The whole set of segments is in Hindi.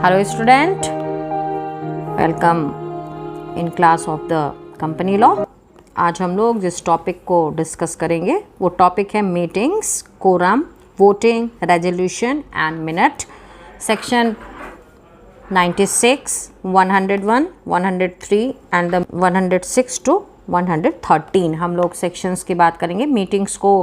Hello student, welcome in class of the company law. आज हम लोग जिस टॉपिक को डिस्कस करेंगे वो टॉपिक है meetings, quorum, voting, resolution and minute. Section 96, 101, 103 and the 106 to 113 हम लोग सेक्शंस की बात करेंगे। मीटिंग्स को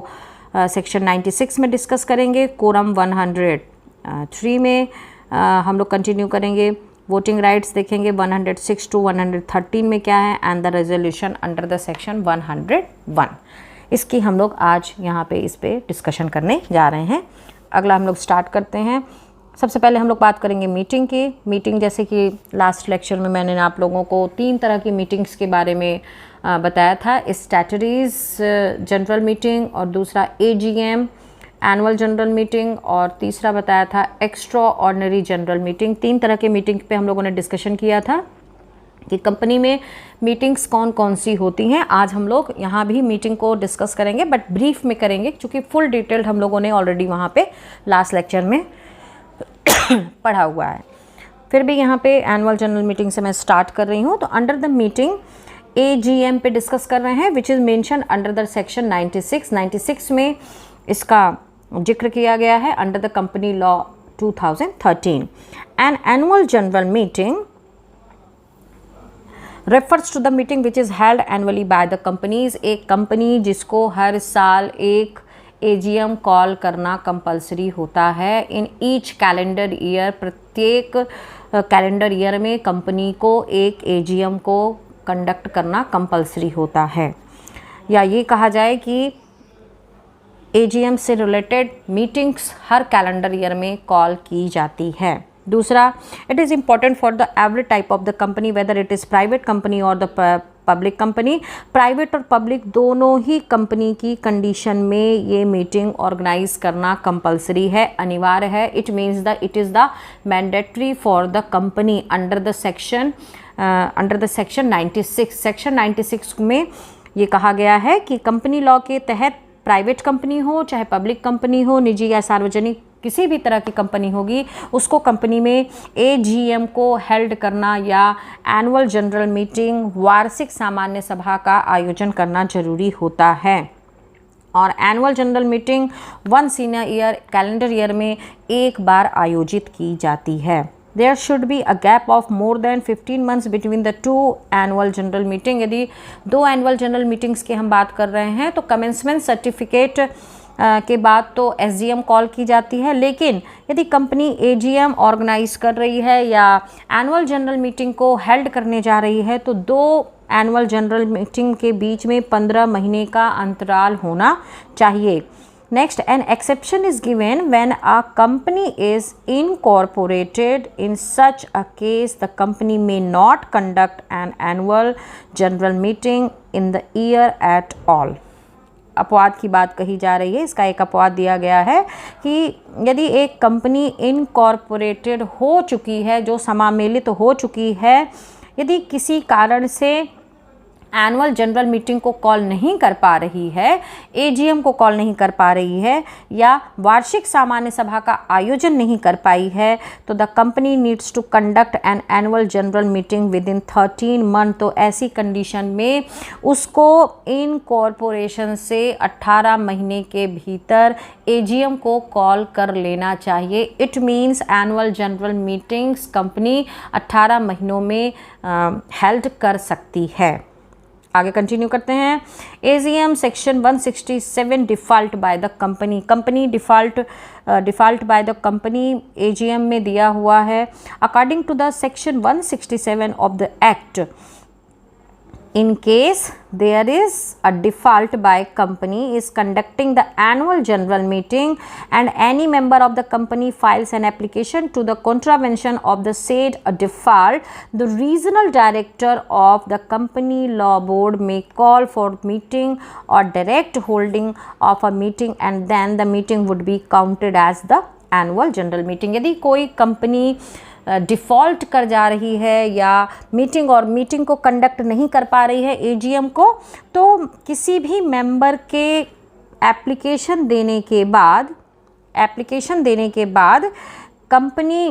सेक्शन 96 में डिस्कस करेंगे, कोरम 103 में हम लोग कंटिन्यू करेंगे, वोटिंग राइट्स देखेंगे 106 टू 113 में क्या है, and the resolution under the section 101। इसकी हम लोग आज यहाँ पे इस पे डिस्कशन करने जा रहे हैं। अगला हम लोग स्टार्ट करते हैं। सबसे पहले हम लोग बात करेंगे मीटिंग की। मीटिंग जैसे कि लास्ट लेक्चर में मैंने आप लोगों को 3 तरह की मीटिंग्स के बारे में बताया था, स्टैट्यूटरीज जनरल मीटिंग, और दूसरा AGM एनुअल जनरल मीटिंग, और तीसरा बताया था एक्स्ट्रा ऑर्डिनरी जनरल मीटिंग। 3 तरह के मीटिंग पे हम लोगों ने डिस्कशन किया था कि कंपनी में मीटिंग्स कौन कौन सी होती हैं। आज हम लोग यहाँ भी मीटिंग को डिस्कस करेंगे, बट ब्रीफ में करेंगे क्योंकि फुल डिटेल्ड हम लोगों ने ऑलरेडी वहाँ पे लास्ट लेक्चर में पढ़ा हुआ है। फिर भी यहाँ पे एनुअल जनरल मीटिंग से मैं स्टार्ट कर रही हूँ। तो अंडर द मीटिंग AGM पे डिस्कस कर रहे हैं, which is mention under the section 96 में इसका जिक्र किया गया है under the company law 2013। An annual general meeting refers to the meeting which is held annually by the companies. एक कंपनी जिसको हर साल एक AGM कॉल करना कंपलसरी होता है इन ईच कैलेंडर ईयर। प्रत्येक कैलेंडर ईयर में कंपनी को एक AGM को कंडक्ट करना कंपलसरी होता है, या ये कहा जाए कि AGM से रिलेटेड मीटिंग्स हर कैलेंडर ईयर में कॉल की जाती है। दूसरा, it is important for the every type of the company whether it is private company और द पब्लिक कंपनी। प्राइवेट और पब्लिक दोनों ही कंपनी की कंडीशन में ये मीटिंग ऑर्गेनाइज करना कंपलसरी है, अनिवार्य है। It means the it is the mandatory for the company under the section 96। Section 96 में ये कहा गया है कि कंपनी लॉ के तहत प्राइवेट कंपनी हो चाहे पब्लिक कंपनी हो, निजी या सार्वजनिक किसी भी तरह की कंपनी होगी, उसको कंपनी में AGM को हेल्ड करना या एनुअल जनरल मीटिंग, वार्षिक सामान्य सभा का आयोजन करना जरूरी होता है। और annual general meeting once in a year, calendar year में एक बार आयोजित की जाती है। There should be a gap of more than 15 months between the 2 annual general meeting। यदि 2 annual general meetings की हम बात कर रहे हैं तो commencement certificate के बाद तो SGM कॉल की जाती है, लेकिन यदि कंपनी AGM ऑर्गेनाइज कर रही है या एनुअल जनरल मीटिंग को हेल्ड करने जा रही है तो 2 एनुअल जनरल मीटिंग के बीच में 15 महीने का अंतराल होना चाहिए। Next, an exception is given when a company is incorporated. In such a case, the company may not conduct an annual general meeting in the year at all। अपवाद की बात कही जा रही है। इसका एक अपवाद दिया गया है कि यदि एक कंपनी इनकॉर्पोरेटेड हो चुकी है, जो समामेलित हो चुकी है, यदि किसी कारण से एनुअल जनरल मीटिंग को कॉल नहीं कर पा रही है, AGM को कॉल नहीं कर पा रही है, या वार्षिक सामान्य सभा का आयोजन नहीं कर पाई है, तो the company needs to conduct an annual general meeting within 13 month. तो ऐसी कंडीशन में उसको इनकॉर्पोरेशन से 18 महीने के भीतर AGM को कॉल कर लेना चाहिए। It means annual general meetings company 18 महीनों में हेल्ड कर सकती है। आगे कंटिन्यू करते हैं। AGM section 167 default by the company default by the company AGM में दिया हुआ है। According to the section 167 of the act, in case there is a default by company is conducting the annual general meeting and any member of the company files an application to the contravention of the said default, the regional director of the company law board may call for meeting or direct holding of a meeting, and then the meeting would be counted as the annual general meeting। यदि कोई कंपनी डिफ़ॉल्ट कर जा रही है या मीटिंग को कंडक्ट नहीं कर पा रही है AGM को, तो किसी भी मेंबर के एप्लीकेशन देने के बाद कंपनी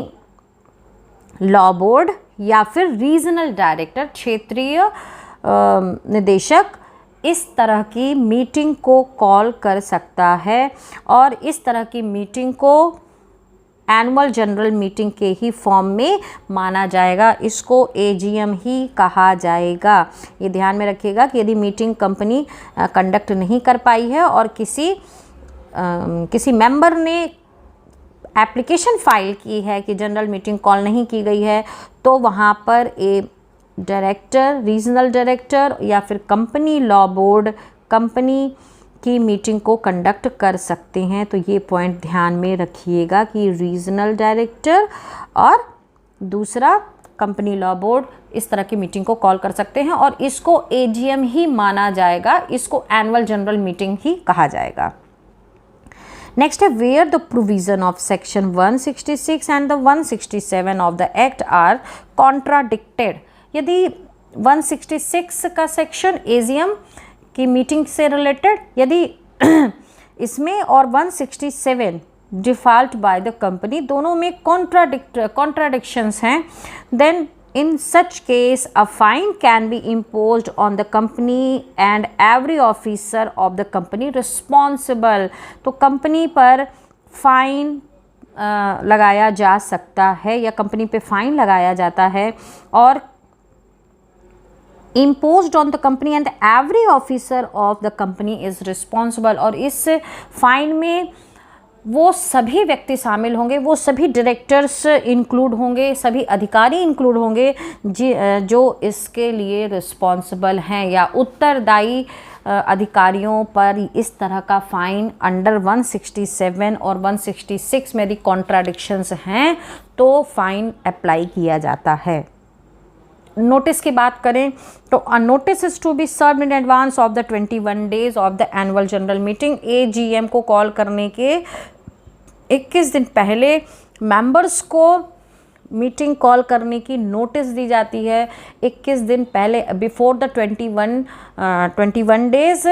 लॉ बोर्ड या फिर रीजनल डायरेक्टर, क्षेत्रीय निदेशक इस तरह की मीटिंग को कॉल कर सकता है और इस तरह की मीटिंग को एनुअल जनरल मीटिंग के ही फॉर्म में माना जाएगा। इसको एजीएम ही कहा जाएगा। ये ध्यान में रखिएगा कि यदि मीटिंग कंपनी कंडक्ट नहीं कर पाई है और किसी मेंबर ने एप्लीकेशन फाइल की है कि जनरल मीटिंग कॉल नहीं की गई है, तो वहाँ पर डायरेक्टर, रीजनल डायरेक्टर या फिर कंपनी लॉ बोर्ड कंपनी की मीटिंग को कंडक्ट कर सकते हैं। तो ये पॉइंट ध्यान में रखिएगा कि रीजनल डायरेक्टर और दूसरा कंपनी लॉ बोर्ड इस तरह की मीटिंग को कॉल कर सकते हैं और इसको एजीएम ही माना जाएगा, इसको एनुअल जनरल मीटिंग ही कहा जाएगा। नेक्स्ट है where the provision of section 166 and the 167 of the act are contradicted. यदि 166 का सेक्शन एजीएम की मीटिंग से रिलेटेड, यदि इसमें और 167 डिफॉल्ट बाय द कंपनी दोनों में कॉन्ट्राडिक्शंस हैं, then in such case a fine can be imposed on the company and every officer of the company responsible। तो कंपनी पर फाइन लगाया जा सकता है या कंपनी पे फाइन लगाया जाता है और imposed on the company and every officer of the company is responsible। और इस फाइन में वो सभी व्यक्ति शामिल होंगे, वो सभी डायरेक्टर्स इंक्लूड होंगे, सभी अधिकारी इंक्लूड होंगे जो इसके लिए रिस्पॉन्सिबल हैं या उत्तरदायी अधिकारियों पर इस तरह का फ़ाइन अंडर 167 और 166 में यदि कॉन्ट्राडिक्शंस हैं तो फ़ाइन अप्लाई किया जाता है। नोटिस की बात करें तो a notice is to be served in advance of the 21 days of the annual general meeting. AGM को कॉल करने के 21 दिन पहले मेंबर्स को मीटिंग कॉल करने की नोटिस दी जाती है। 21 दिन पहले, before the 21 days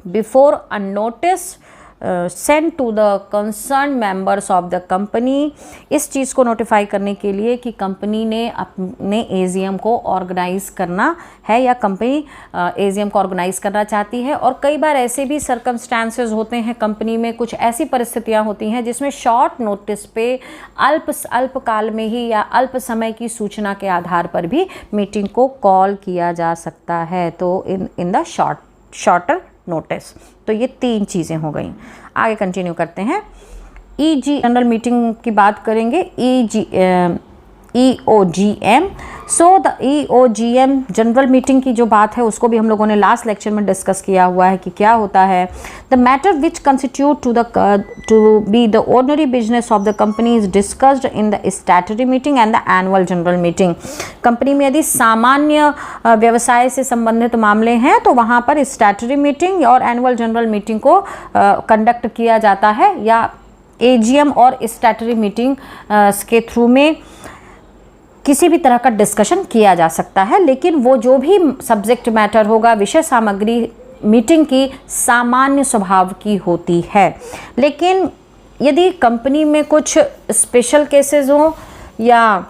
before a notice send to the concern members of the company. इस चीज़ को नोटिफाई करने के लिए कि कंपनी ने अपने एजीएम को ऑर्गेनाइज़ करना है या कंपनी एजीएम को ऑर्गेनाइज़ करना चाहती है। और कई बार ऐसे भी सर्कमस्टांसेस होते हैं, कंपनी में कुछ ऐसी परिस्थितियां होती हैं जिसमें शॉर्ट नोटिस पे अल्प काल में ही या अल्प समय की सूचना के आधार पर भी मीटिंग को कॉल किया जा सकता है। तो इन द शॉर्टर नोटिस। तो ये 3 चीज़ें हो गई। आगे कंटिन्यू करते हैं। ईजी जनरल मीटिंग की बात करेंगे। EOGM। So the EOGM general meeting की जो बात है उसको भी हम लोगों ने लास्ट लेक्चर में डिस्कस किया हुआ है कि क्या होता है। The matter which constitute to be the ordinary business of the company is discussed in the statutory meeting and the annual general meeting. Company में यदि सामान्य व्यवसाय से संबंधित मामले हैं तो वहाँ पर स्टैट्यूटरी मीटिंग और एनुअल जनरल मीटिंग को कंडक्ट किया जाता है या एजीएम और स्टैट्यूटरी मीटिंग के थ्रू में किसी भी तरह का डिस्कशन किया जा सकता है। लेकिन वो जो भी सब्जेक्ट मैटर होगा, विषय सामग्री मीटिंग की सामान्य स्वभाव की होती है। लेकिन यदि कंपनी में कुछ स्पेशल केसेस हो या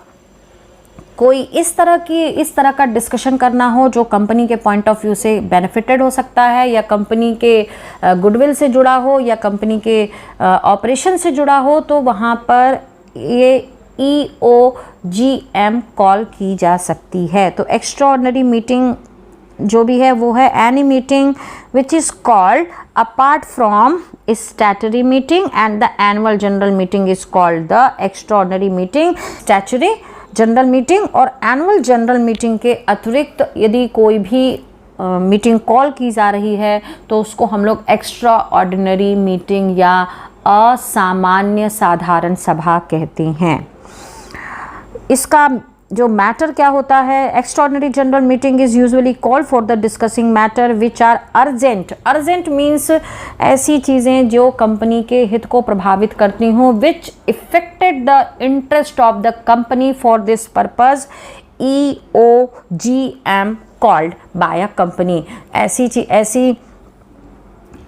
कोई इस तरह का डिस्कशन करना हो जो कंपनी के पॉइंट ऑफ व्यू से बेनिफिटेड हो सकता है या कंपनी के गुडविल से जुड़ा हो या कंपनी के ऑपरेशन से जुड़ा हो, तो वहाँ पर ये EOGM कॉल की जा सकती है। तो एक्स्ट्राऑर्डिनरी मीटिंग जो भी है वो है any meeting which is called apart from statutory meeting and the annual general meeting is called the extraordinary meeting. Statutory general meeting और एनुअल जनरल मीटिंग के अतिरिक्त यदि कोई भी मीटिंग कॉल की जा रही है तो उसको हम लोग एक्स्ट्रा ऑर्डिनरी मीटिंग या असामान्य साधारण सभा कहते हैं। इसका जो मैटर क्या होता है, extraordinary general meeting is usually called for the discussing matter which are urgent. Urgent means ऐसी चीज़ें जो कंपनी के हित को प्रभावित करती हों, which effected the interest of the company for this purpose EOGM called by a company. ऐसी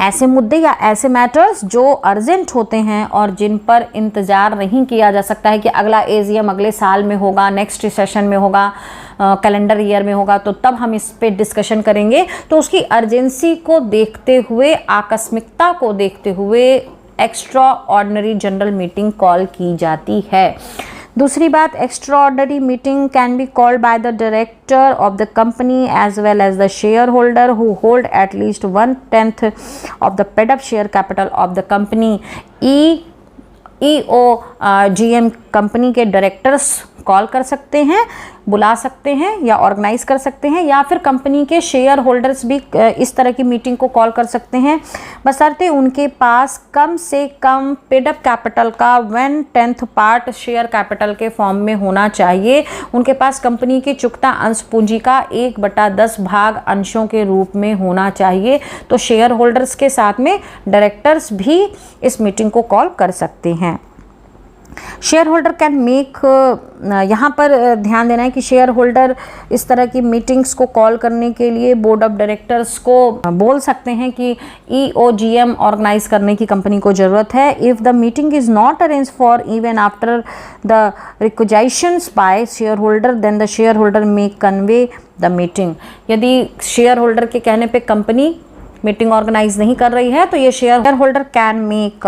ऐसे मुद्दे या ऐसे मैटर्स जो अर्जेंट होते हैं और जिन पर इंतज़ार नहीं किया जा सकता है कि अगला एजीएम अगले साल में होगा, नेक्स्ट सेशन में होगा, कैलेंडर ईयर में होगा, तो तब हम इस पे डिस्कशन करेंगे, तो उसकी अर्जेंसी को देखते हुए, आकस्मिकता को देखते हुए extraordinary general meeting call की जाती है। दूसरी बात, extraordinary meeting can be called by the director of the company as well as the share holder who hold at least 1/10 of the paid up share capital of the company. EOGM company के डायरेक्टर्स कॉल कर सकते हैं, बुला सकते हैं या ऑर्गेनाइज कर सकते हैं, या फिर कंपनी के शेयर होल्डर्स भी इस तरह की मीटिंग को कॉल कर सकते हैं, बशर्ते उनके पास कम से कम पेड अप कैपिटल का 1/10 पार्ट शेयर कैपिटल के फॉर्म में होना चाहिए। उनके पास कंपनी की चुकता अंश पूंजी का 1/10 भाग अंशों के रूप में होना चाहिए। तो शेयर होल्डर्स के साथ में डायरेक्टर्स भी इस मीटिंग को कॉल कर सकते हैं। शेयर होल्डर कैन मेक, यहाँ पर ध्यान देना है कि शेयर होल्डर इस तरह की मीटिंग्स को कॉल करने के लिए बोर्ड ऑफ डायरेक्टर्स को बोल सकते हैं कि EOGM ऑर्गेनाइज करने की कंपनी को ज़रूरत है। If the meeting is not arrange for even after the requisitions by shareholder then the share holder may convey the meeting. यदि शेयर होल्डर के कहने पे कंपनी मीटिंग ऑर्गेनाइज नहीं कर रही है तो ये shareholder can make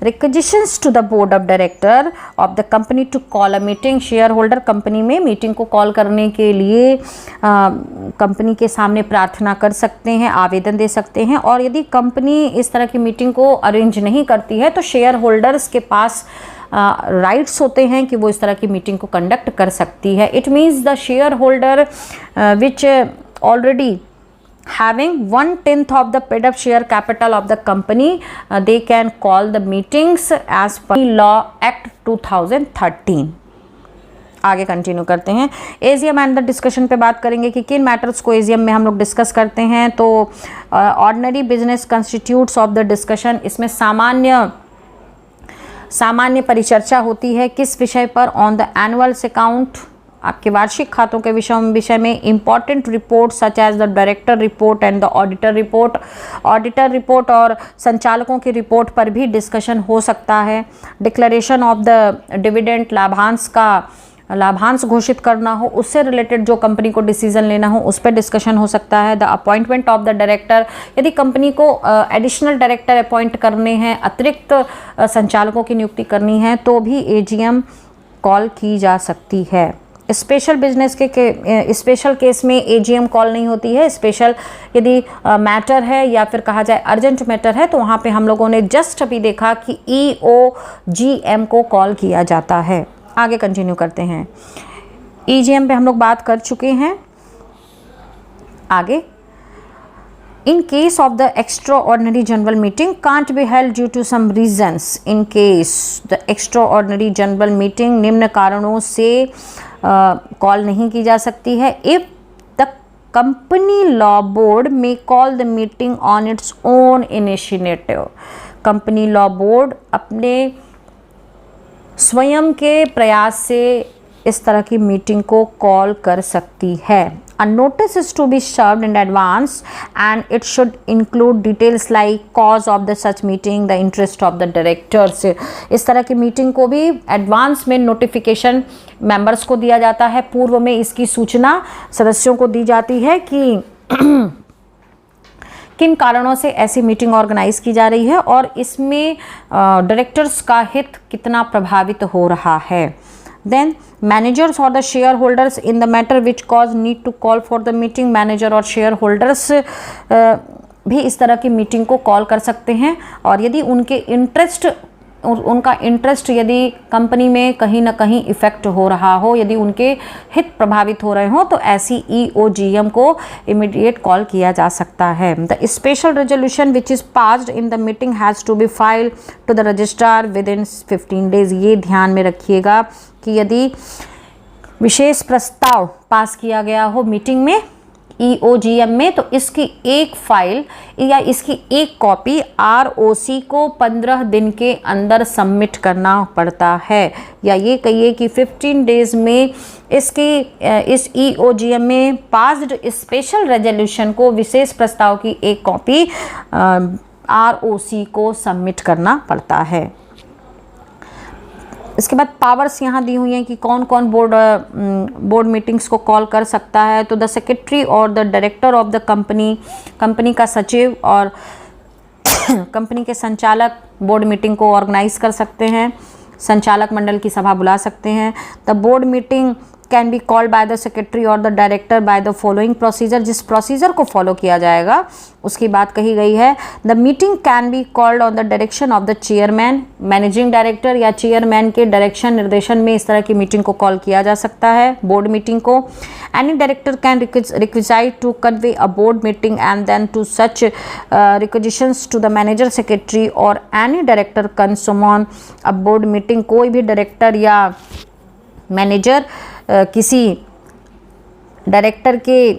requisitions to the board of director of the company to call a meeting. Shareholder company में मीटिंग को कॉल करने के लिए कंपनी के सामने प्रार्थना कर सकते हैं, आवेदन दे सकते हैं, और यदि कंपनी इस तरह की मीटिंग को अरेंज नहीं करती है तो शेयर होल्डर्स के पास राइट्स होते हैं कि वो इस तरह की मीटिंग को कंडक्ट कर सकती है। It means the share holder which already having 1/10 of the paid up share capital of the company, they can call the meetings as per law act 2013। आगे कंटिन्यू करते हैं। एजीएम एंड द डिस्कशन पे बात करेंगे कि किन मैटर्स को एजीएम में हम लोग डिस्कस करते हैं। तो ordinary business constitutes of the discussion, इसमें सामान्य परिचर्चा होती है। किस विषय पर? ऑन द एनुअल्स अकाउंट, आपके वार्षिक खातों के विषय में important report such as the director report and the auditor report. Auditor report और संचालकों की रिपोर्ट पर भी डिस्कशन हो सकता है। डिक्लेरेशन ऑफ द डिविडेंड, लाभांश घोषित करना हो, उससे रिलेटेड जो कंपनी को डिसीजन लेना हो उस पर डिस्कशन हो सकता है। The appointment of the director, यदि कंपनी को एडिशनल डायरेक्टर अपॉइंट करने हैं, अतिरिक्त संचालकों की नियुक्ति करनी है, तो भी एजीएम कॉल की जा सकती है। स्पेशल बिजनेस के स्पेशल केस में एजीएम कॉल नहीं होती है। स्पेशल यदि मैटर है या फिर कहा जाए अर्जेंट मैटर है तो वहाँ पे हम लोगों ने जस्ट अभी देखा कि EOGM को कॉल किया जाता है। आगे कंटिन्यू करते हैं। EGM पे हम लोग बात कर चुके हैं। आगे, in case of the extraordinary general meeting can't be held due to some reasons, in case the extraordinary general meeting निम्न कारणों से कॉल नहीं की जा सकती है। if the company law board may call the meeting on its own initiative, company law board अपने स्वयं के प्रयास से इस तरह की मीटिंग को कॉल कर सकती है। A notice is to be served in advance and it should include details like cause of the such meeting, the interest of the directors। इस तरह की मीटिंग को भी एडवांस में नोटिफिकेशन मेंबर्स को दिया जाता है, पूर्व में इसकी सूचना सदस्यों को दी जाती है कि किन कारणों से ऐसी मीटिंग ऑर्गेनाइज की जा रही है और इसमें डायरेक्टर्स का हित कितना प्रभावित हो रहा है। Then managers or the shareholders in the matter which cause need to call for the meeting, manager और shareholders भी इस तरह की मीटिंग को कॉल कर सकते हैं। और यदि उनका इंटरेस्ट यदि कंपनी में कहीं ना कहीं इफेक्ट हो रहा हो, यदि उनके हित प्रभावित हो रहे हो, तो ऐसी EOGM को इमीडिएट कॉल किया जा सकता है। The special resolution which is passed in the meeting has to be filed to the registrar within 15 days. ये ध्यान में रखिएगा कि यदि विशेष प्रस्ताव पास किया गया हो मीटिंग में EOGM में, तो इसकी एक फाइल या इसकी एक कॉपी ROC को 15 दिन के अंदर सबमिट करना पड़ता है। या ये कहिए कि 15 डेज में इस EOGM में पास्ड स्पेशल रेजोल्यूशन को, विशेष प्रस्ताव की एक कॉपी ROC को सबमिट करना पड़ता है। इसके बाद पावर्स यहाँ दी हुई हैं कि कौन कौन बोर्ड मीटिंग्स को कॉल कर सकता है। तो द सेक्रेटरी और the director of the company का सचिव और कंपनी के संचालक बोर्ड मीटिंग को ऑर्गेनाइज कर सकते हैं, संचालक मंडल की सभा बुला सकते हैं। The board meeting can be called by the secretary और the director by the following procedure. जिस प्रोसीजर को फॉलो किया जाएगा उसकी बात कही गई है। The meeting can be called on the direction of the chairman, managing director या चेयरमैन के डायरेक्शन निर्देशन में इस तरह की मीटिंग को कॉल किया जा सकता है बोर्ड मीटिंग को। Any director can requisite to convey a board meeting and then to such requisitions to the manager, secretary और any director can summon a board meeting. कोई भी डायरेक्टर या मैनेजर किसी डायरेक्टर के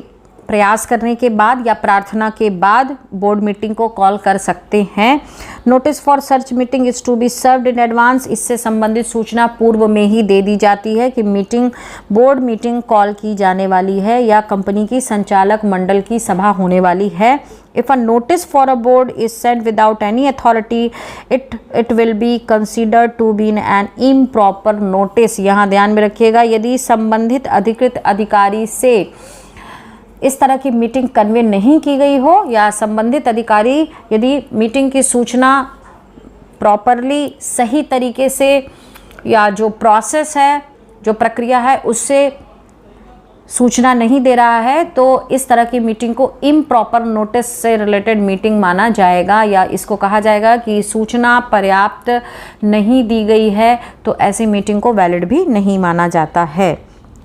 प्रयास करने के बाद या प्रार्थना के बाद बोर्ड मीटिंग को कॉल कर सकते हैं। नोटिस फॉर सर्च meeting is to be served in advance. इससे संबंधित सूचना पूर्व में ही दे दी जाती है कि बोर्ड मीटिंग कॉल की जाने वाली है या कंपनी की संचालक मंडल की सभा होने वाली है। If a notice for a board is sent without any authority, it will be considered to be an improper notice। यहाँ ध्यान में रखिएगा, यदि संबंधित अधिकृत अधिकारी से इस तरह की मीटिंग कन्वे नहीं की गई हो या संबंधित अधिकारी यदि मीटिंग की सूचना प्रॉपरली सही तरीके से या जो प्रोसेस है, जो प्रक्रिया है, उससे सूचना नहीं दे रहा है तो इस तरह की मीटिंग को इम्प्रॉपर नोटिस से रिलेटेड मीटिंग माना जाएगा या इसको कहा जाएगा कि सूचना पर्याप्त नहीं दी गई है, तो ऐसी मीटिंग को वैलिड भी नहीं माना जाता है।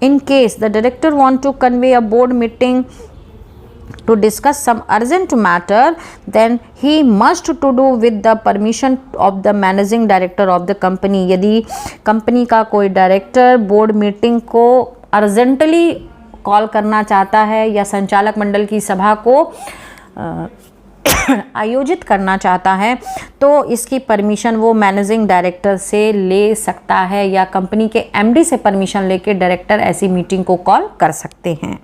In case the director want to convey a board meeting to discuss some urgent matter, then he must to do with the permission of the managing director of the company। यदि कंपनी का कोई डायरेक्टर बोर्ड मीटिंग को अर्जेंटली कॉल करना चाहता है या संचालक मंडल की सभा को आयोजित करना चाहता है तो इसकी परमिशन वो मैनेजिंग डायरेक्टर से ले सकता है या कंपनी के MD से परमिशन लेके डायरेक्टर ऐसी मीटिंग को कॉल कर सकते हैं।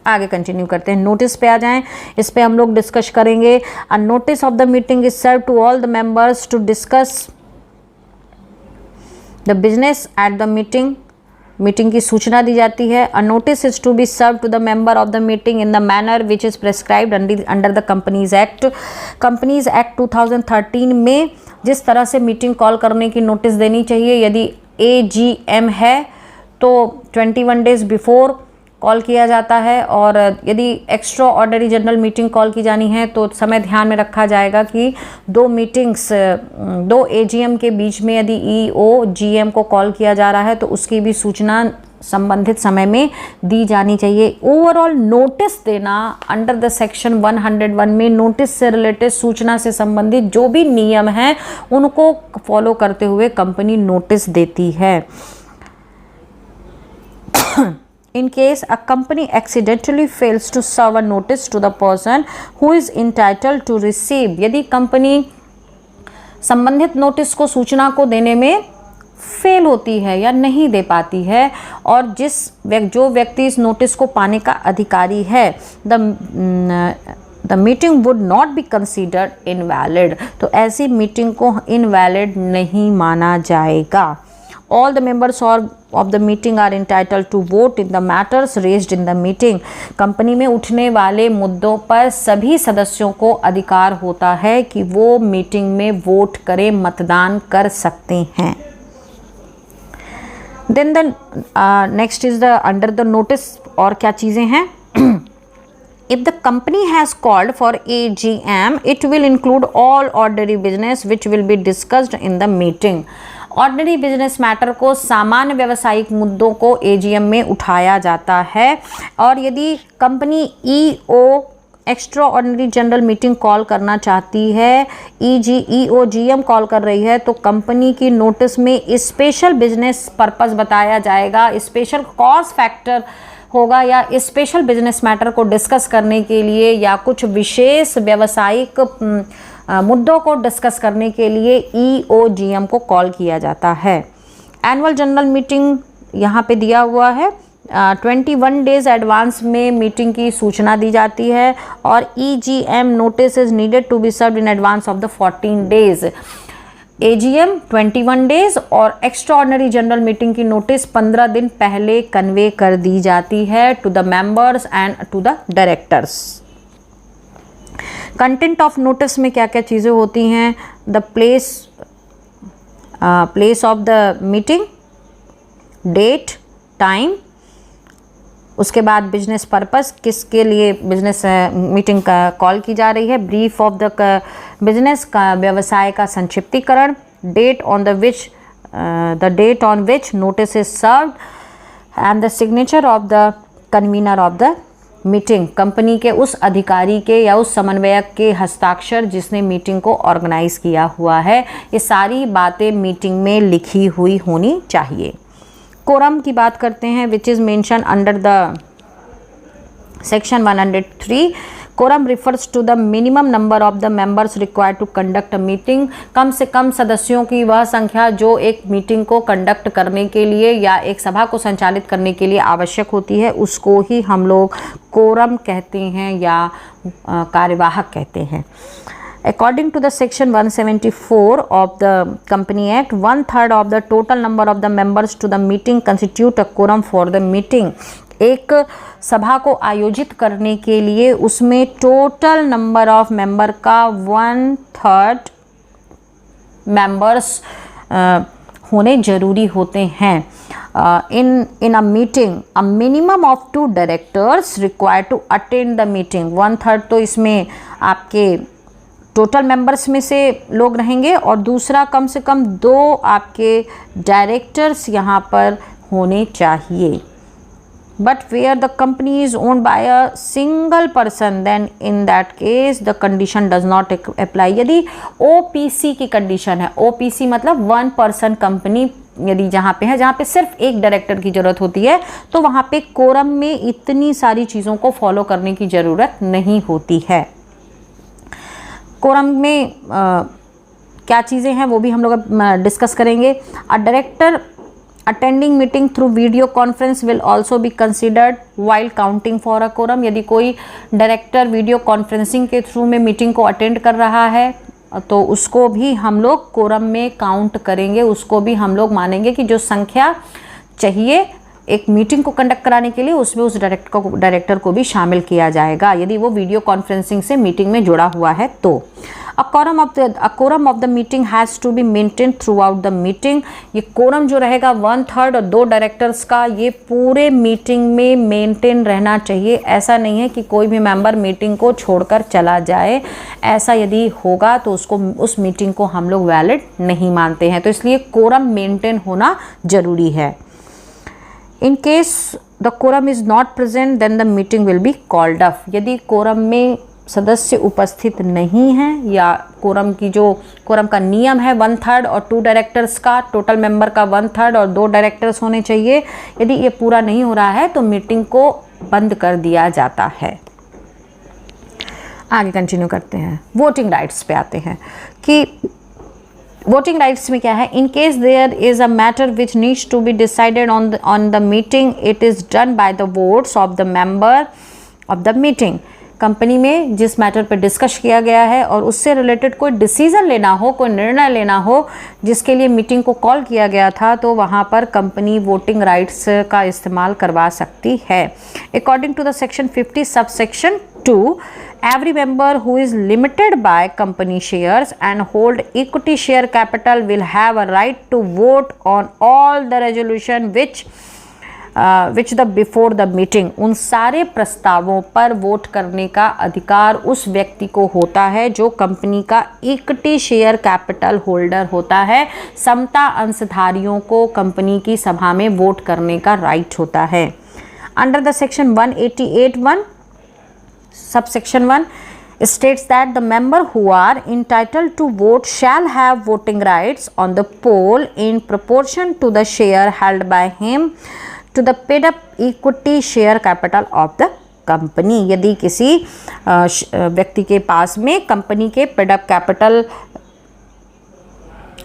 आगे कंटिन्यू करते हैं, नोटिस पे आ जाएं। इस पे हम लोग डिस्कस करेंगे। A notice of the meeting is serve to all the members to discuss the business at the meeting. Meeting की सूचना दी जाती है। A notice is to be serve to the member of the meeting in the manner which is prescribed under the companies act. Companies act 2013 में जिस तरह से मीटिंग कॉल करने की नोटिस देनी चाहिए, यदि AGM है तो 21 डेज बिफोर कॉल किया जाता है और यदि extra ordinary general meeting call की जानी है तो समय ध्यान में रखा जाएगा कि दो AGM के बीच में यदि EOGM को कॉल किया जा रहा है तो उसकी भी सूचना संबंधित समय में दी जानी चाहिए। ओवरऑल नोटिस देना अंडर द सेक्शन 101 में नोटिस से रिलेटेड सूचना से संबंधित जो भी नियम हैं उनको फॉलो करते हुए कंपनी नोटिस देती है। In case a company accidentally fails to serve a notice to the person who is entitled to receive, यदि कंपनी संबंधित नोटिस को सूचना को देने में फेल होती है या नहीं दे पाती है और जो व्यक्ति इस नोटिस को पाने का अधिकारी है, the meeting would not be considered invalid, तो ऐसी मीटिंग को इनवैलिड नहीं माना जाएगा। All the members of the meeting are entitled to vote in the matters raised in the meeting। Company में उठने वाले मुद्दों पर सभी सदस्यों को अधिकार होता है कि वो मीटिंग में वोट करें, मतदान कर सकते हैं। Then the next is the under the notice और क्या चीज़ें हैं। If the company has called for AGM, it will include all ordinary business which will be discussed in the meeting। Ordinary business matter को, सामान्य व्यावसायिक मुद्दों को AGM में उठाया जाता है और यदि company EO extra ordinary general meeting call करना चाहती है, EOGM कॉल कर रही है तो कंपनी की नोटिस में स्पेशल बिजनेस पर्पस बताया जाएगा, स्पेशल कॉज फैक्टर होगा या स्पेशल बिजनेस मैटर को डिस्कस करने के लिए या कुछ विशेष व्यावसायिक मुद्दों को डिस्कस करने के लिए EOGM को कॉल किया जाता है। एनुअल जनरल मीटिंग यहाँ पे दिया हुआ है, 21 डेज एडवांस में मीटिंग की सूचना दी जाती है और EGM notice is needed to be served in advance of the 14 days. AGM 21 days और एक्स्ट्रा ऑर्डिनरी जनरल मीटिंग की नोटिस 15 दिन पहले कन्वे कर दी जाती है to the members and to the directors. Content of notice में क्या क्या चीज़ें होती हैं? The place of the meeting, date, time, उसके बाद बिजनेस पर्पस, किसके लिए बिजनेस मीटिंग का कॉल की जा रही है, ब्रीफ ऑफ द बिजनेस का, व्यवसाय का संक्षिप्तीकरण, date on which notice is served and the signature of the convener of the meeting, company के उस अधिकारी के या उस समन्वयक के हस्ताक्षर जिसने मीटिंग को ऑर्गेनाइज किया हुआ है। ये सारी बातें मीटिंग में लिखी हुई होनी चाहिए। कोरम की बात करते हैं, which is mention under the section 103। Quorum refers to the minimum number of the members required to conduct a meeting. कम से कम सदस्यों की वह संख्या जो एक मीटिंग को कंडक्ट करने के लिए या एक सभा को संचालित करने के लिए आवश्यक होती है, उसको ही हम लोग कोरम कहते हैं या कार्यवाहक कहते हैं। According to the section 174 of the Company Act, 1/3 of the total number of the members to the meeting constitute a quorum for the meeting. एक सभा को आयोजित करने के लिए उसमें टोटल नंबर ऑफ मेंबर का 1/3 मेंबर्स होने जरूरी होते हैं। in a meeting a minimum of 2 directors required to attend the meeting। 1/3 तो इसमें आपके टोटल मेंबर्स में से लोग रहेंगे और दूसरा कम से कम 2 आपके डायरेक्टर्स यहाँ पर होने चाहिए। But where the company is owned by a single person then in that case the condition does not apply. यदि OPC की कंडीशन है, OPC मतलब 1 पर्सन कंपनी यदि जहाँ पे है, जहाँ पे सिर्फ एक डायरेक्टर की ज़रूरत होती है, तो वहाँ पे कोरम में इतनी सारी चीज़ों को फॉलो करने की ज़रूरत नहीं होती है। कोरम में क्या चीज़ें हैं वो भी हम लोग डिस्कस करेंगे। A director attending meeting through video conference will also be considered while counting for a quorum. यदि कोई डायरेक्टर वीडियो कॉन्फ्रेंसिंग के थ्रू में मीटिंग को अटेंड कर रहा है तो उसको भी हम लोग कोरम में काउंट करेंगे, उसको भी हम लोग मानेंगे कि जो संख्या चाहिए एक मीटिंग को कंडक्ट कराने के लिए उसमें उस डायरेक्टर को भी शामिल किया जाएगा यदि वो वीडियो कॉन्फ्रेंसिंग से मीटिंग में जुड़ा हुआ है तो। A quorum of the meeting has to be maintain throughout the meeting. ये कोरम जो रहेगा 1/3 और 2 डायरेक्टर्स का, ये पूरे मीटिंग में मेंटेन रहना चाहिए। ऐसा नहीं है कि कोई भी मेंबर मीटिंग को छोड़कर चला जाए, ऐसा यदि होगा तो उसको उस मीटिंग को हम लोग वैलिड नहीं मानते हैं। तो इसलिए कोरम मेंटेन होना जरूरी है। In case the quorum is not present, then the meeting will be called off। यदि कोरम में सदस्य उपस्थित नहीं हैं या कोरम का नियम है 1/3 और 2 डायरेक्टर्स का, टोटल मेंबर का 1/3 और 2 डायरेक्टर्स होने चाहिए, यदि ये पूरा नहीं हो रहा है तो मीटिंग को बंद कर दिया जाता है। आगे कंटिन्यू करते हैं, वोटिंग राइट्स पे आते हैं कि वोटिंग राइट्स में क्या है। In case there is a matter which needs to be decided on the meeting, it is done by the votes of the member of the meeting. Company में जिस मैटर पर डिस्कस किया गया है और उससे रिलेटेड कोई डिसीजन लेना हो, कोई निर्णय लेना हो जिसके लिए मीटिंग को कॉल किया गया था, तो वहाँ पर कंपनी वोटिंग राइट्स का इस्तेमाल करवा सकती है। According to the section 50 sub section 2, every member who is limited by company shares and hold equity share capital will have a right to vote on all the resolution which the before the meeting। उन सारे प्रस्तावों पर वोट करने का अधिकार उस व्यक्ति को होता है जो कंपनी का इक्विटी शेयर कैपिटल होल्डर होता है। समता अंशधारियों को कंपनी की सभा में वोट करने का राइट होता है। Under the section 188(1) subsection 1 states that the member who are entitled to vote shall have voting rights on the poll in proportion to the share held by him to the paid up equity share capital of the company। यदि किसी व्यक्ति के पास में कंपनी के पेड अप कैपिटल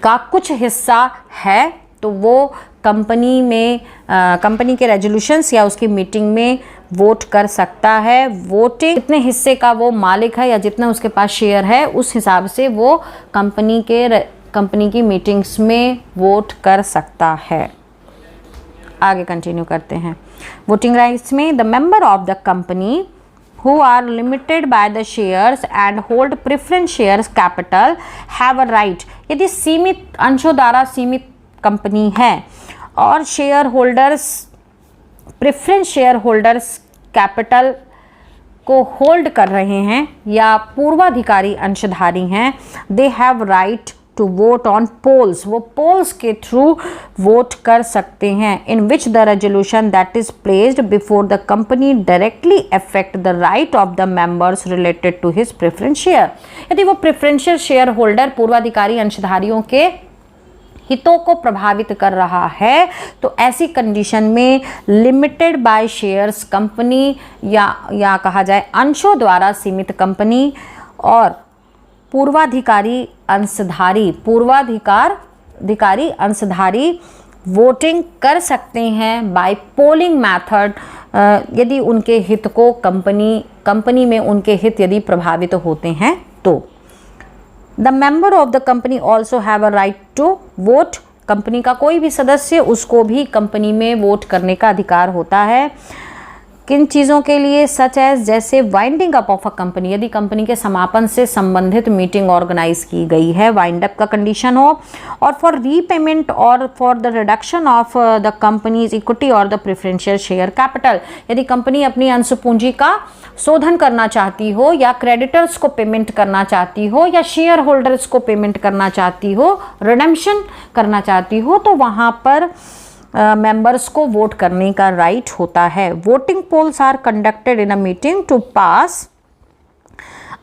का कुछ हिस्सा है तो वो कंपनी के रेजोल्यूशंस या उसकी मीटिंग में वोट कर सकता है। वोटिंग कितने हिस्से का वो मालिक है या जितना उसके पास शेयर है उस हिसाब से वो कंपनी की मीटिंग्स में वोट कर सकता है। आगे कंटिन्यू करते हैं। वोटिंग राइट्स में the member of the company who are limited by the shares and hold preference shares capital have a right। यदि सीमित अंशों द्वारा सीमित कंपनी है और share holders preference share holders capital को होल्ड कर रहे हैं या पूर्वाधिकारी अंशधारी हैं, they have right to vote on polls. वो पोल्स के थ्रू वोट कर सकते हैं। In which the resolution that is placed before the company directly affect the right of the members related to his preference share. यदि वो प्रेफरेंशियल शेयर होल्डर पूर्वाधिकारी अंशधारियों के हितों को प्रभावित कर रहा है तो ऐसी कंडीशन में लिमिटेड बाय शेयर्स कंपनी या कहा जाए अंशों द्वारा सीमित कंपनी और पूर्वाधिकारी अंशधारी वोटिंग कर सकते हैं बाय पोलिंग मैथड यदि उनके हित को कंपनी में उनके हित यदि प्रभावित होते हैं तो। The member of the company also have a right to vote. Company का कोई भी सदस्य उसको भी कंपनी में वोट करने का अधिकार होता है। किन चीज़ों के लिए? सच एज जैसे winding up of a company, यदि कंपनी के समापन से संबंधित मीटिंग ऑर्गेनाइज की गई है, वाइंड अप का कंडीशन हो, और फॉर रीपेमेंट और for the reduction of the companies equity और द प्रेफरेंशियल शेयर कैपिटल, यदि कंपनी अपनी अंश पूंजी का शोधन करना चाहती हो या क्रेडिटर्स को पेमेंट करना चाहती हो या शेयर होल्डर्स को पेमेंट करना चाहती हो, रिडेम्पशन करना चाहती हो, तो वहाँ पर मेंबर्स को वोट करने का राइट होता है। Voting polls are conducted in a meeting to pass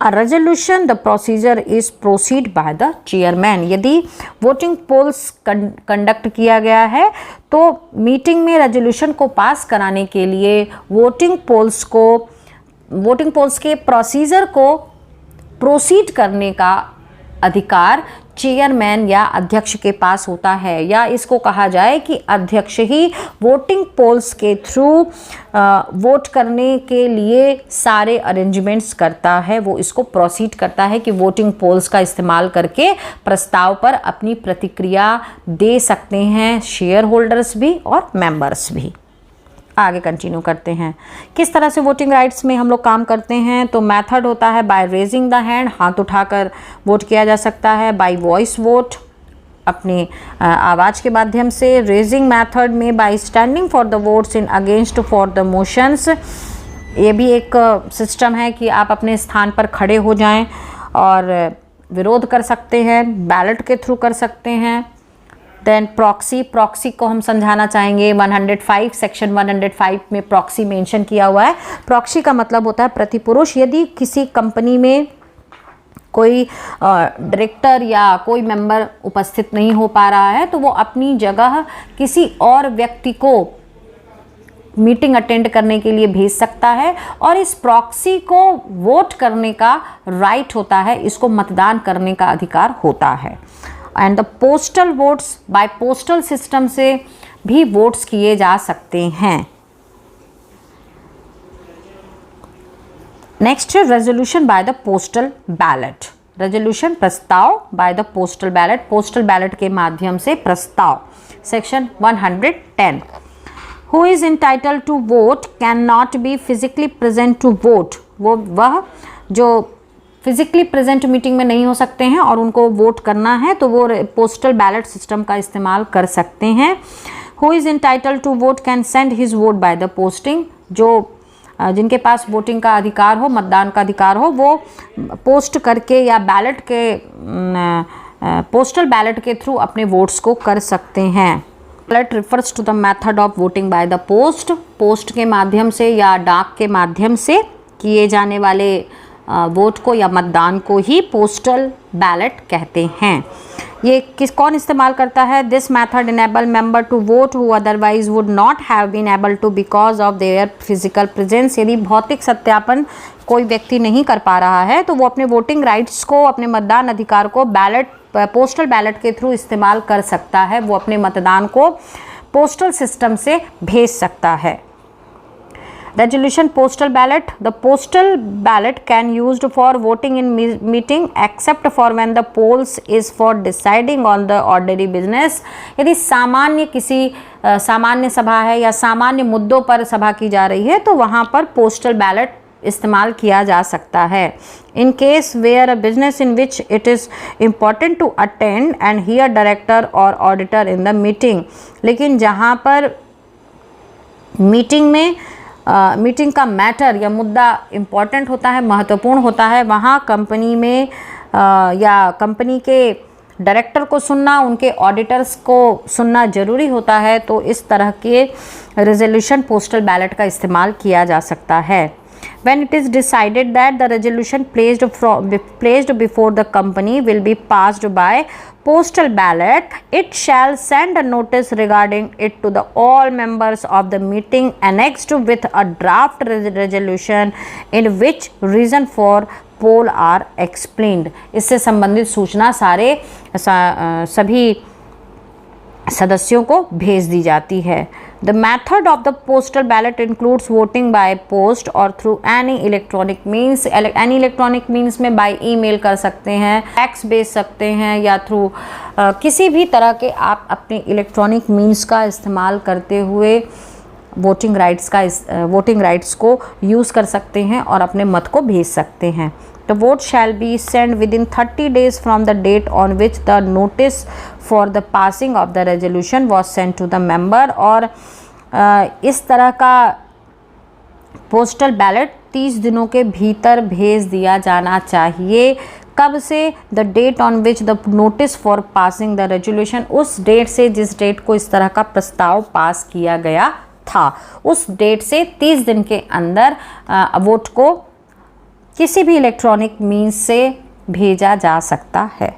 a resolution. The procedure is proceed by the chairman. यदि वोटिंग पोल्स कंडक्ट किया गया है तो मीटिंग में रेजोल्यूशन को पास कराने के लिए वोटिंग पोल्स के प्रोसीजर को प्रोसीड करने का अधिकार चेयरमैन या अध्यक्ष के पास होता है, या इसको कहा जाए कि अध्यक्ष ही वोटिंग पोल्स के थ्रू वोट करने के लिए सारे अरेंजमेंट्स करता है। वो इसको प्रोसीड करता है कि वोटिंग पोल्स का इस्तेमाल करके प्रस्ताव पर अपनी प्रतिक्रिया दे सकते हैं शेयर होल्डर्स भी और मेंबर्स भी। आगे कंटिन्यू करते हैं। किस तरह से वोटिंग राइट्स में हम लोग काम करते हैं? तो मेथड होता है बाय रेजिंग द हैंड, हाथ उठाकर वोट किया जा सकता है। बाय वॉइस वोट, अपनी आवाज़ के माध्यम से। रेजिंग मेथड में bye standing for the votes in against for the motions. ये भी एक सिस्टम है कि आप अपने स्थान पर खड़े हो जाएं और विरोध कर सकते हैं, बैलेट के थ्रू कर सकते हैं। देन प्रॉक्सी को हम समझाना चाहेंगे। 105 सेक्शन 105 में प्रॉक्सी मेंशन किया हुआ है। प्रॉक्सी का मतलब होता है प्रतिपुरुष। यदि किसी कंपनी में कोई डायरेक्टर या कोई मेंबर उपस्थित नहीं हो पा रहा है तो वो अपनी जगह किसी और व्यक्ति को मीटिंग अटेंड करने के लिए भेज सकता है और इस प्रॉक्सी को वोट करने का राइट होता है, इसको मतदान करने का अधिकार होता है। And the postal votes, by postal system से भी वोट्स किए जा सकते हैं। नेक्स्ट है resolution by the postal ballot. Resolution प्रस्ताव by the postal ballot, postal ballot के माध्यम से प्रस्ताव। Section 110 who is entitled to vote can not be physically present to vote. वह जो फिजिकली प्रेजेंट मीटिंग में नहीं हो सकते हैं और उनको वोट करना है तो वो पोस्टल बैलेट सिस्टम का इस्तेमाल कर सकते हैं। Who is entitled to vote can send his vote by the posting. जिनके पास वोटिंग का अधिकार हो, मतदान का अधिकार हो, वो पोस्ट करके या पोस्टल बैलेट के थ्रू अपने वोट्स को कर सकते हैं। Ballot refers to the method of voting by the post के माध्यम से या डाक के माध्यम से किए जाने वाले वोट को या मतदान को ही पोस्टल बैलेट कहते हैं। ये कौन इस्तेमाल करता है? This method enable member to vote who otherwise would not have been able to because of their physical presence. यदि भौतिक सत्यापन कोई व्यक्ति नहीं कर पा रहा है तो वो अपने वोटिंग राइट्स को, अपने मतदान अधिकार को पोस्टल बैलेट के थ्रू इस्तेमाल कर सकता है। वो अपने मतदान को पोस्टल सिस्टम से भेज सकता है। Resolution postal ballot. The postal ballot can used for voting in meeting except for when the polls is for deciding on the ordinary business. यदि सामान्य सभा है या सामान्य मुद्दों पर सभा की जा रही है तो वहाँ पर पोस्टल बैलेट इस्तेमाल किया जा सकता है। In case where a business in which it is important to attend and hear director or auditor in the meeting, लेकिन जहाँ पर मीटिंग का मैटर या मुद्दा इम्पॉर्टेंट होता है, महत्वपूर्ण होता है, वहाँ कंपनी में या कंपनी के डायरेक्टर को सुनना, उनके ऑडिटर्स को सुनना ज़रूरी होता है, तो इस तरह के रेजोल्यूशन पोस्टल बैलेट का इस्तेमाल किया जा सकता है। When it is decided that the resolution placed before the company will be passed by postal ballot, it shall send a notice regarding it to the all members of the meeting annexed with a draft resolution in which reason for poll are explained. इससे संबंधित सूचना सभी सदस्यों को भेज दी जाती है। The method of the postal ballot includes voting by post or through any electronic means. Any electronic means में by email कर सकते हैं, फैक्स भेज सकते हैं, या थ्रू किसी भी तरह के आप अपने इलेक्ट्रॉनिक मीन्स का इस्तेमाल करते हुए वोटिंग राइट्स को यूज़ कर सकते हैं और अपने मत को भेज सकते हैं। The vote shall be sent within 30 days from the date on which the notice for the passing of the resolution was sent to the member. और इस तरह का पोस्टल बैलेट 30 दिनों के भीतर भेज दिया जाना चाहिए। कब से? The date on which the notice for passing the resolution, उस डेट से जिस डेट को इस तरह का प्रस्ताव पास किया गया था, उस डेट से 30 दिन के अंदर वोट को किसी भी इलेक्ट्रॉनिक मीन्स से भेजा जा सकता है।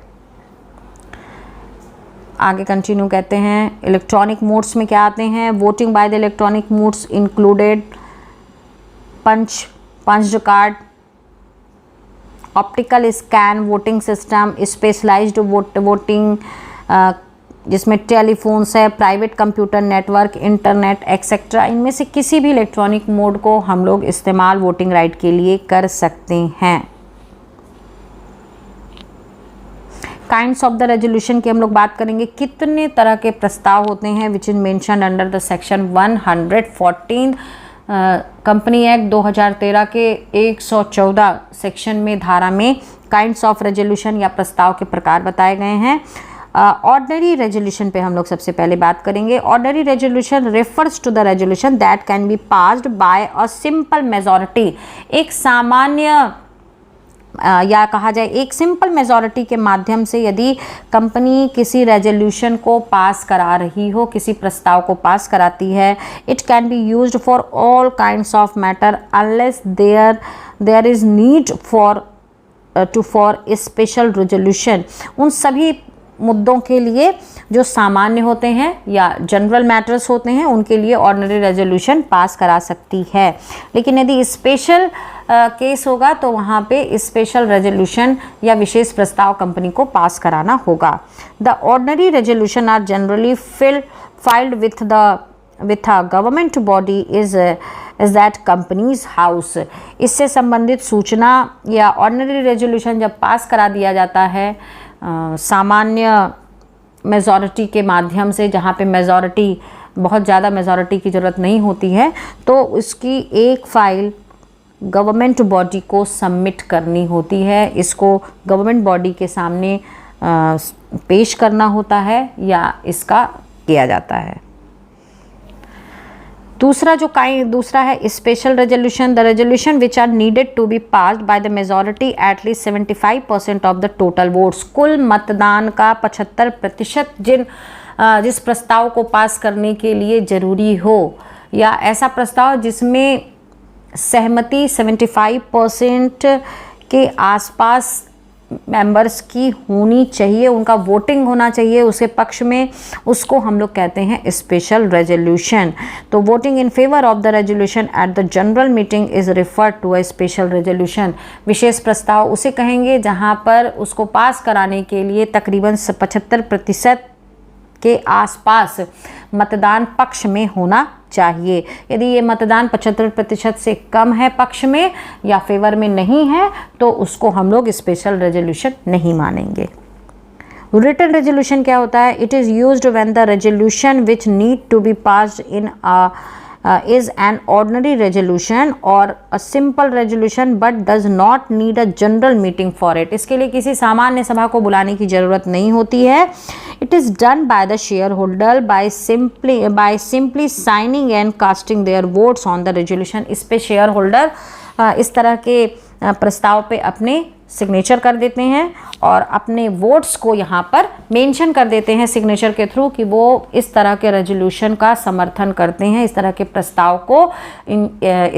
आगे कंटिन्यू कहते हैं, इलेक्ट्रॉनिक मोड्स में क्या आते हैं? Voting by the electronic modes included punch card, optical scan voting system, specialized voting जिसमें टेलीफोन्स है, private computer network, internet etcetera. इनमें से किसी भी इलेक्ट्रॉनिक मोड को हम लोग इस्तेमाल वोटिंग राइट के लिए कर सकते हैं। काइंड्स ऑफ द रेजोल्यूशन की हम लोग बात करेंगे, कितने तरह के प्रस्ताव होते हैं which is mentioned under the section 114 company act 2013 के 114 सेक्शन में, धारा में काइंड्स ऑफ रेजोल्यूशन या प्रस्ताव के प्रकार बताए गए हैं। ऑर्डनरी रेजोल्यूशन पे हम लोग सबसे पहले बात करेंगे। Ordinary resolution refers to the resolution that can be passed by a simple majority. एक सामान्य या कहा जाए एक सिंपल मेजॉरिटी के माध्यम से यदि कंपनी किसी रेजोल्यूशन को पास करा रही हो, किसी प्रस्ताव को पास कराती है, it can be used for all kinds of matter unless there is need for special resolution. उन सभी मुद्दों के लिए जो सामान्य होते हैं या जनरल मैटर्स होते हैं, उनके लिए ऑर्डिनरी रेजोल्यूशन पास करा सकती है। लेकिन यदि स्पेशल केस होगा तो वहाँ पे स्पेशल रेजोल्यूशन या विशेष प्रस्ताव कंपनी को पास कराना होगा। The ordinary resolution are generally filed with a government body is that company's house। इससे संबंधित सूचना या ऑर्डिनरी रेजोल्यूशन जब पास करा दिया जाता है सामान्य मेजॉरिटी के माध्यम से, जहाँ पे मेजॉरिटी बहुत ज़्यादा मेजॉरिटी की ज़रूरत नहीं होती है, तो उसकी एक फ़ाइल गवर्नमेंट बॉडी को सबमिट करनी होती है। इसको गवर्नमेंट बॉडी के सामने पेश करना होता है या इसका किया जाता है। दूसरा है special resolution. The resolution which are needed to be passed by the majority at least 75% of the total votes. कुल मतदान का 75% जिस प्रस्ताव को पास करने के लिए ज़रूरी हो, या ऐसा प्रस्ताव जिसमें सहमति 75% के आसपास मेंबर्स की होनी चाहिए, उनका वोटिंग होना चाहिए उसके पक्ष में, उसको हम लोग कहते हैं स्पेशल रेजोल्यूशन। तो voting in favour of the resolution at the general meeting is referred to a special resolution. विशेष प्रस्ताव उसे कहेंगे जहां पर उसको पास कराने के लिए तकरीबन 75% के आसपास मतदान पक्ष में होना चाहिए। यदि ये मतदान 75% से कम है पक्ष में या फेवर में नहीं है तो उसको हम लोग स्पेशल रेजोल्यूशन नहीं मानेंगे। रिटन रेजोल्यूशन क्या होता है? It is used when the resolution which need to be passed in is an ordinary resolution or a simple resolution but does not need a general meeting for it। इसके लिए किसी सामान्य सभा को बुलाने की ज़रूरत नहीं होती है। It is done by the shareholder by simply signing and casting their votes on the resolution। इस पे शेयर होल्डर इस तरह के प्रस्ताव पे अपने सिग्नेचर कर देते हैं और अपने वोट्स को यहाँ पर मेंशन कर देते हैं सिग्नेचर के थ्रू कि वो इस तरह के रेजोल्यूशन का समर्थन करते हैं, इस तरह के प्रस्ताव को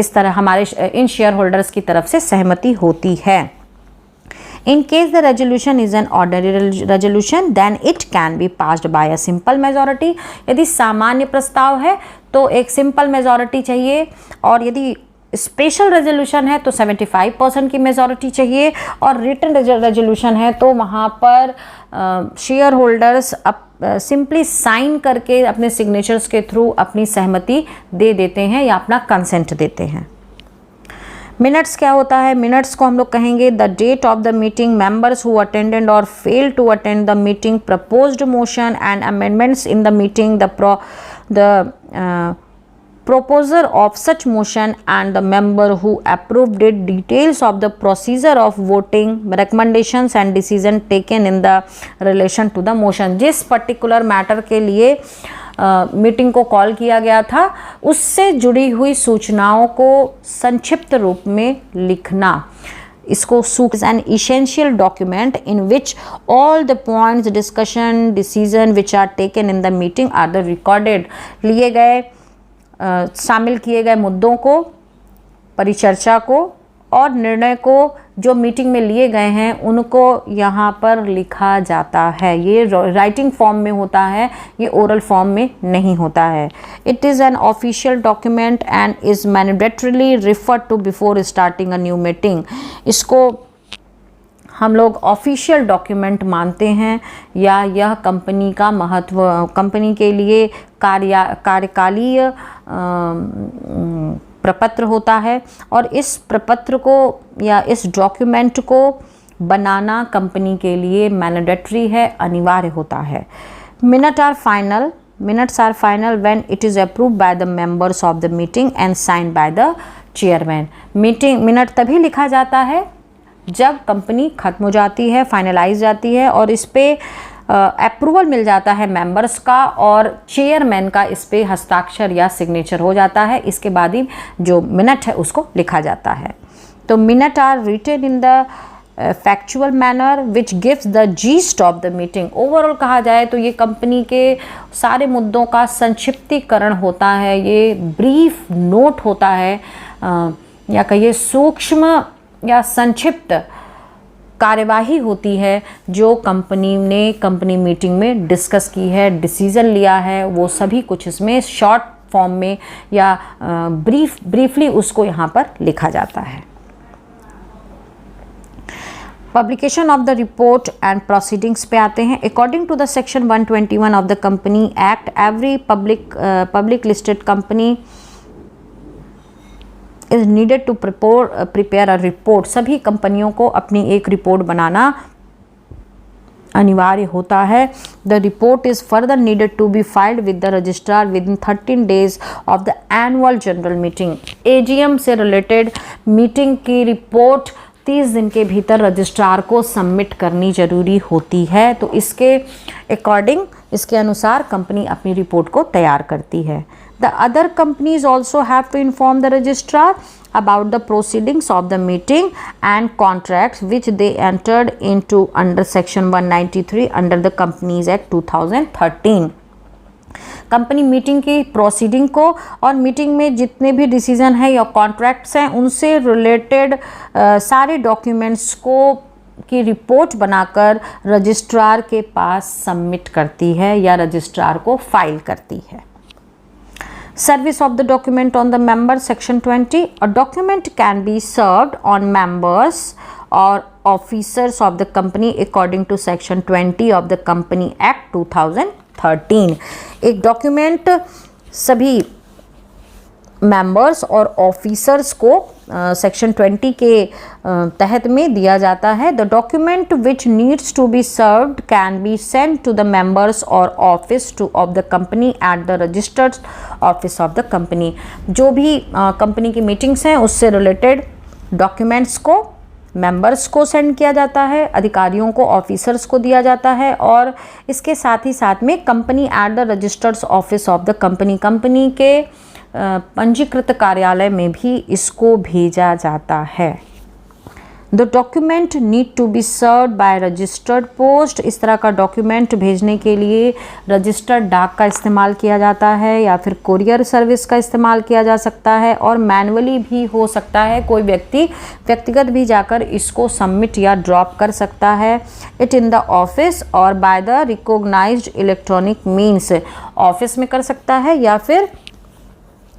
इस तरह हमारे इन शेयर होल्डर्स की तरफ से सहमति होती है। In case the resolution is an ordinary resolution, then it can be passed by a simple majority। यदि सामान्य प्रस्ताव है तो एक सिंपल मेजॉरिटी चाहिए और यदि स्पेशल रेजोल्यूशन है तो 75% की मेजॉरिटी चाहिए और रिटन रेजोल्यूशन है तो वहाँ पर शेयर होल्डर्स सिंपली साइन करके अपने सिग्नेचर्स के थ्रू अपनी सहमति दे देते हैं या अपना कंसेंट देते हैं। मिनट्स क्या होता है? मिनट्स को हम लोग कहेंगे the date of the meeting, members who attended और fail to attend the meeting, proposed motion and amendments in the meeting, the proposer of such motion and the member who approved it, details of the procedure of voting, recommendations and decision taken in the relation to the motion। जिस पर्टिकुलर मैटर के लिए मीटिंग को कॉल किया गया था उससे जुड़ी हुई सूचनाओं को संक्षिप्त रूप में लिखना, इसको is an essential document in which all the points discussion decision which are taken in the meeting are the recorded. लिए गए शामिल किए गए मुद्दों को, परिचर्चा को और निर्णय को जो मीटिंग में लिए गए हैं उनको यहाँ पर लिखा जाता है। ये राइटिंग फॉर्म में होता है, ये ओरल फॉर्म में नहीं होता है। It is an official document and is mandatorily referred to before starting a new meeting. इसको हम लोग ऑफिशियल डॉक्यूमेंट मानते हैं या यह कंपनी का महत्व, कंपनी के लिए कार्यकालीय प्रपत्र होता है और इस प्रपत्र को या इस डॉक्यूमेंट को बनाना कंपनी के लिए मैंडेटरी है, अनिवार्य होता है। Minutes are final when it is approved by the members of the meeting and signed by the chairman. Minute तभी लिखा जाता है जब कंपनी ख़त्म हो जाती है, फाइनलाइज जाती है और इस पे अप्रूवल मिल जाता है मेंबर्स का और चेयरमैन का इस पे हस्ताक्षर या सिग्नेचर हो जाता है। इसके बाद ही जो मिनट है उसको लिखा जाता है। तो minute are written in the factual manner which gives the gist of the meeting. Overall कहा जाए तो ये कंपनी के सारे मुद्दों का संक्षिप्तीकरण होता है, ये ब्रीफ नोट होता है या कहिए सूक्ष्म या संक्षिप्त कार्यवाही होती है जो कंपनी ने कंपनी मीटिंग में डिस्कस की है, डिसीज़न लिया है, वो सभी कुछ इसमें शॉर्ट फॉर्म में या ब्रीफली उसको यहाँ पर लिखा जाता है। Publication of the report and proceedings पे आते हैं। According to the section 121 of the company act, every public listed company is needed to prepare a report. सभी कंपनियों को अपनी एक रिपोर्ट बनाना अनिवार्य होता है। The report is further needed to be filed with the registrar within 13 days of the annual general meeting. AGM से रिलेटेड मीटिंग की रिपोर्ट 30 दिन के भीतर रजिस्ट्रार को सबमिट करनी जरूरी होती है। तो इसके अकॉर्डिंग, इसके अनुसार कंपनी अपनी रिपोर्ट को तैयार करती है। The other companies also have to inform the registrar about the proceedings of the meeting and contracts which they entered into under section 193 under the Companies Act 2013। Company meeting की प्रोसीडिंग को और मीटिंग में जितने भी डिसीजन है या कॉन्ट्रैक्ट्स हैं उनसे रिलेटेड सारे डॉक्यूमेंट्स को की रिपोर्ट बनाकर रजिस्ट्रार के पास सबमिट करती है या रजिस्ट्रार को फाइल करती है। Service of the document on the members, section 20. A document can be served on members or officers of the company according to section 20 of the Company Act 2000 2013। एक डॉक्यूमेंट सभी मेंबर्स और ऑफिसर्स को सेक्शन 20 के तहत में दिया जाता है। The document which needs to be served can be sent to the members और office to of the company at the registered office of the company. जो भी कंपनी की मीटिंग्स हैं उससे रिलेटेड डॉक्यूमेंट्स को मेंबर्स को सेंड किया जाता है, अधिकारियों को, ऑफिसर्स को दिया जाता है, और इसके साथ ही साथ में company at the registered office of the company, company के पंजीकृत कार्यालय में भी इसको भेजा जाता है। The document need to be served by registered post. इस तरह का डॉक्यूमेंट भेजने के लिए रजिस्टर्ड डाक का इस्तेमाल किया जाता है या फिर कोरियर सर्विस का इस्तेमाल किया जा सकता है, और मैनुअली भी हो सकता है। कोई व्यक्ति व्यक्तिगत भी जाकर इसको सबमिट या ड्रॉप कर सकता है। इट इन द ऑफिस और by the recognized electronic means, office में कर सकता है या फिर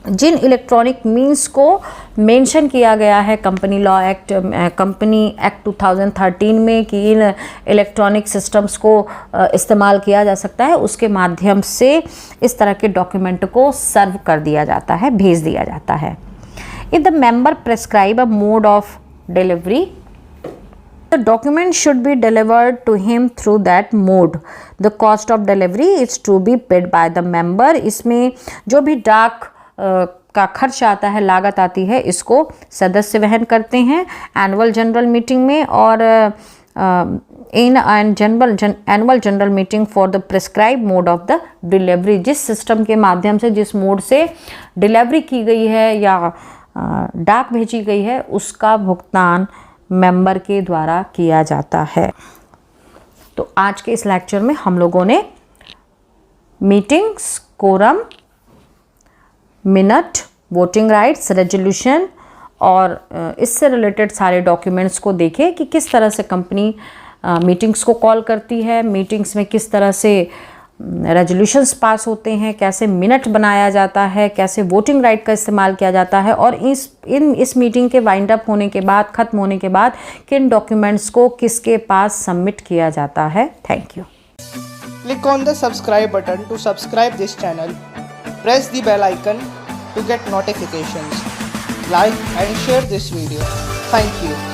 जिन इलेक्ट्रॉनिक मीन्स को मेंशन किया गया है कंपनी एक्ट 2013 में कि इन इलेक्ट्रॉनिक सिस्टम्स को इस्तेमाल किया जा सकता है, उसके माध्यम से इस तरह के डॉक्यूमेंट को सर्व कर दिया जाता है, भेज दिया जाता है। If the member prescribe a mode of delivery, the document should be delivered to him through that mode. The cost of delivery is to be paid by the member. इसमें जो भी डाक का खर्च आता है, लागत आती है, इसको सदस्य वहन करते हैं एनुअल जनरल मीटिंग में, और in annual general meeting for the prescribe mode of the delivery. जिस सिस्टम के माध्यम से, जिस मोड से डिलीवरी की गई है या डाक भेजी गई है, उसका भुगतान मेंबर के द्वारा किया जाता है। तो आज के इस लेक्चर में हम लोगों ने meetings, quorum, minute, voting rights, resolution और इससे रिलेटेड सारे डॉक्यूमेंट्स को देखे कि किस तरह से कंपनी मीटिंग्स को कॉल करती है, मीटिंग्स में किस तरह से रेजोल्यूशंस पास होते हैं, कैसे मिनट बनाया जाता है, कैसे वोटिंग राइट का इस्तेमाल किया जाता है, और इस मीटिंग के वाइंड अप होने के बाद, ख़त्म होने के बाद किन डॉक्यूमेंट्स को किसके पास सबमिट किया जाता है। Thank you. Click on the subscribe button to subscribe this channel. Press the bell icon to get notifications. Like and share this video. Thank you.